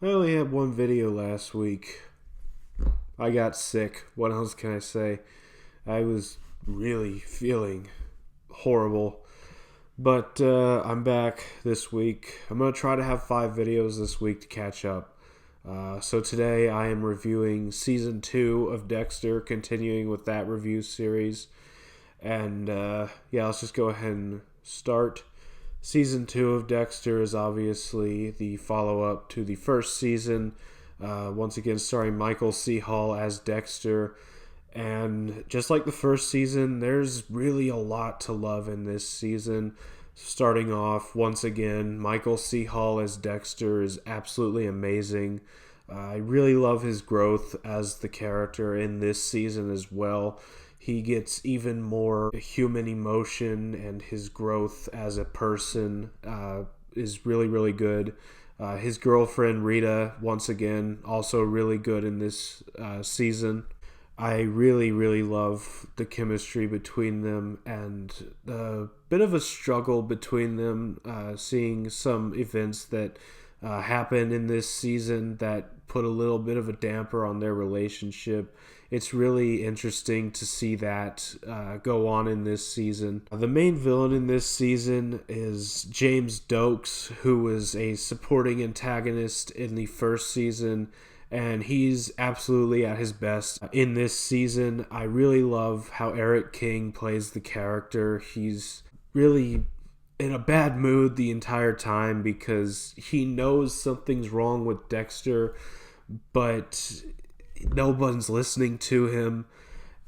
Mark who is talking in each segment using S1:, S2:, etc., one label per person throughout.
S1: I only had one video last week. I got sick. What else can I say? I was really feeling horrible. But I'm back this week. I'm going to try to have 5 videos this week to catch up. So today I am reviewing Season 2 of Dexter, continuing with that review series. And let's just go ahead and start. Season 2 of Dexter is obviously the follow-up to the first season, once again starring Michael C. Hall as Dexter. And just like the first season, there's really a lot to love in this season. Starting off, once again, Michael C. Hall as Dexter is absolutely amazing. I really love his growth as the character in this season as well. He gets even more human emotion, and his growth as a person is really, really good. His girlfriend, Rita, once again, also really good in this season. I really, really love the chemistry between them, and a bit of a struggle between them, seeing some events that happen in this season that put a little bit of a damper on their relationship. It's really interesting to see that go on in this season. The main villain in this season is James Dokes, who was a supporting antagonist in the first season, and he's absolutely at his best in this season. I really love how Eric King plays the character. He's really in a bad mood the entire time because he knows something's wrong with Dexter, but no one's listening to him,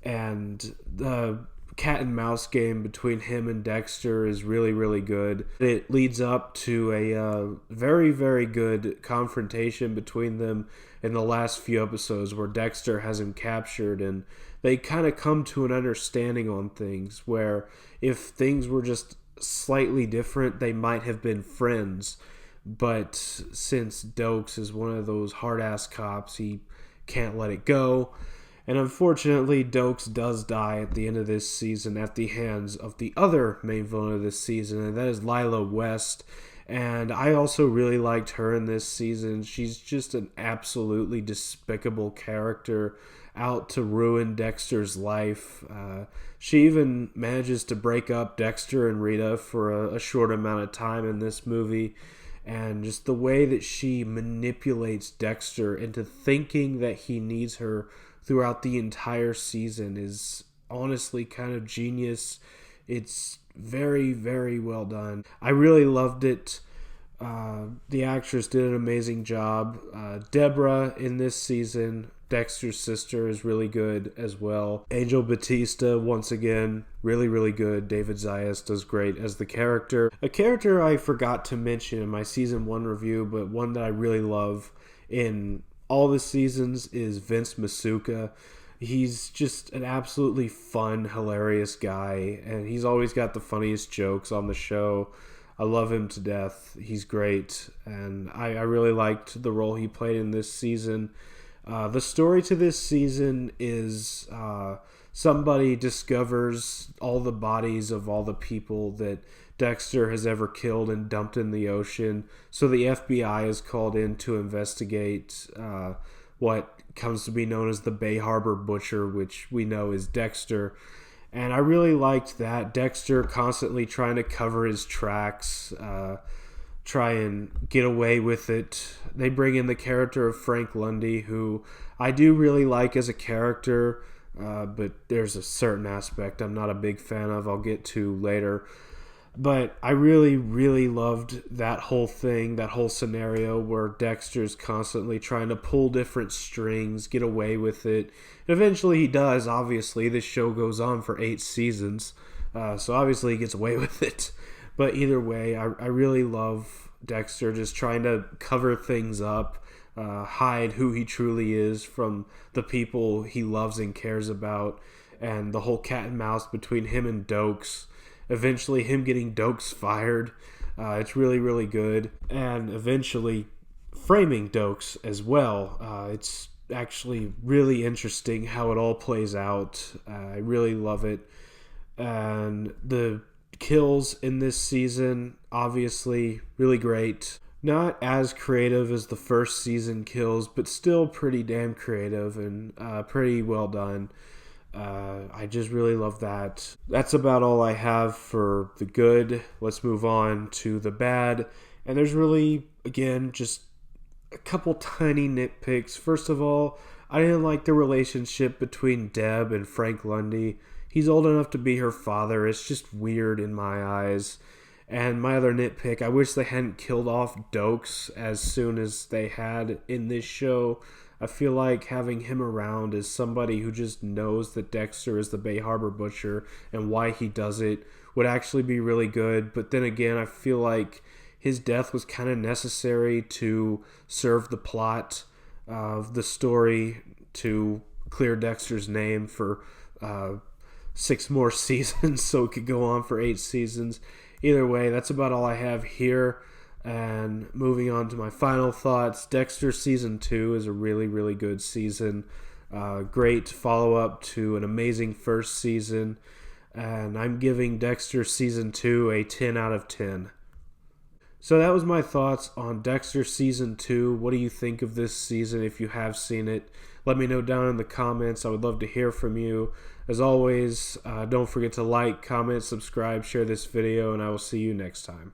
S1: and the cat and mouse game between him and Dexter is really, really good. It leads up to a very, very good confrontation between them in the last few episodes where Dexter has him captured, and they kind of come to an understanding on things where if things were just slightly different, they might have been friends. But since Dokes is one of those hard-ass cops, he can't let it go. And unfortunately, Dokes does die at the end of this season at the hands of the other main villain of this season, and that is Lila West. And I also really liked her in this season. She's just an absolutely despicable character out to ruin Dexter's life. She even manages to break up Dexter and Rita for a short amount of time in this movie. And just the way that she manipulates Dexter into thinking that he needs her throughout the entire season is honestly kind of genius. It's very, very well done. I really loved it. The actress did an amazing job. Deborah in this season, Dexter's sister, is really good as well. Angel Batista, once again, really, really good. David Zayas does great as the character. A character I forgot to mention in my season 1 review, but one that I really love in all the seasons, is Vince Masuka. He's just an absolutely fun, hilarious guy, and he's always got the funniest jokes on the show. I love him to death. He's great, and I really liked the role he played in this season. The story to this season is somebody discovers all the bodies of all the people that Dexter has ever killed and dumped in the ocean. So the FBI is called in to investigate what comes to be known as the Bay Harbor Butcher, which we know is Dexter. And I really liked that. Dexter constantly trying to cover his tracks, try and get away with it. They bring in the character of Frank Lundy, who I do really like as a character, but there's a certain aspect I'm not a big fan of I'll get to later. But I really, really loved that whole thing, that whole scenario where Dexter's constantly trying to pull different strings, get away with it. And eventually he does, obviously. This show goes on for 8 seasons, so obviously he gets away with it. But either way, I really love Dexter just trying to cover things up, hide who he truly is from the people he loves and cares about, and the whole cat and mouse between him and Dokes. Eventually him getting Dokes fired. It's really, really good. And eventually framing Dokes as well. It's actually really interesting how it all plays out. I really love it. And the kills in this season, obviously, really great. Not as creative as the first season kills, but still pretty damn creative and pretty well done. I just really love that. That's about all I have for the good. Let's move on to the bad. And there's really, again, just a couple tiny nitpicks. First of all, I didn't like the relationship between Deb and Frank Lundy. He's old enough to be her father. It's just weird in my eyes. And my other nitpick, I wish they hadn't killed off Dokes as soon as they had in this show. I feel like having him around is somebody who just knows that Dexter is the Bay Harbor Butcher and why he does it would actually be really good. But then again, I feel like his death was kind of necessary to serve the plot of the story to clear Dexter's name for 6 more seasons so it could go on for 8 seasons. Either way, that's about all I have here. And moving on to my final thoughts, Dexter Season 2 is a really, really good season. Great follow-up to an amazing first season. And I'm giving Dexter Season 2 a 10 out of 10. So that was my thoughts on Dexter Season 2. What do you think of this season if you have seen it? Let me know down in the comments. I would love to hear from you. As always, don't forget to like, comment, subscribe, share this video, and I will see you next time.